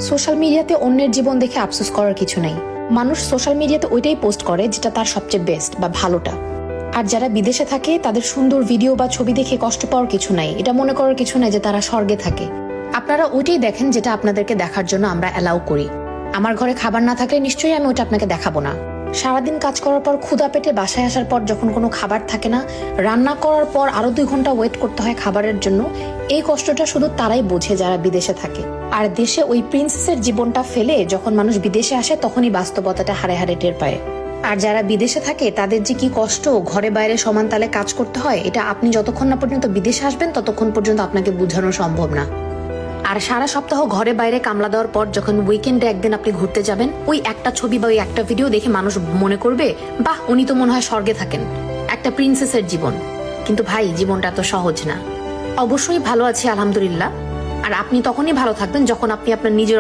Social মিডিয়াতে অন্যের জীবন দেখে আফসোস করার কিছু নাই। মানুষ সোশ্যাল মিডিয়াতে ওইটাই পোস্ট করে যেটা তার সবচেয়ে বেস্ট বা ভালোটা। আর যারা বিদেশে থাকে তাদের সুন্দর ভিডিও বা ছবি দেখে কষ্ট পাওয়ার কিছু নাই, এটা মনে করার কিছু নাই যে তারা স্বর্গে থাকে। আপনারা ওইটাই দেখেন যেটা আপনাদেরকে দেখার জন্য আমরা অ্যালাউ করি। আমার ঘরে খাবার না থাকলে নিশ্চয়ই আমি ওটা আপনাকে দেখাবো না। সারাদিন কাজ করার পর ক্ষুধা পেটে বাসায় আসার পর যখন কোনো খাবার থাকে না, রান্না করার পর আরো 2 ঘন্টা ওয়েট করতে হয় খাবারের জন্য, এই কষ্টটা শুধু তারাই বোঝে যারা বিদেশে থাকে। আর দেশে ওই প্রিন্সেসের জীবনটা ফেলে যখন মানুষ বিদেশে আসে তখনই বাস্তবতাটা হারে হারে টের পায়। আর যারা বিদেশে থাকে তাদের যে কি কষ্ট, ঘরে বাইরে সমান তালে কাজ করতে হয়, এটা আপনি যতক্ষণ না পর্যন্ত বিদেশে আসবেন ততক্ষণ পর্যন্ত আপনাকে বোঝানো সম্ভব না। আর সারা সপ্তাহ ঘরে বাইরে কামলা দেওয়ার পর যখন উইকেন্ডে একদিন আপনি ঘুরতে যাবেন, ওই একটা ছবি বা ওই একটা ভিডিও দেখে মানুষ মনে করবে, বাহ, উনি তো মনে হয় স্বর্গে থাকেন, একটা প্রিন্সেসের জীবন। কিন্তু ভাই, জীবনটা তো সহজ না। অবশ্যই ভালো আছি আলহামদুলিল্লাহ। আর আপনি তখনই ভালো থাকবেন যখন আপনি আপনার নিজের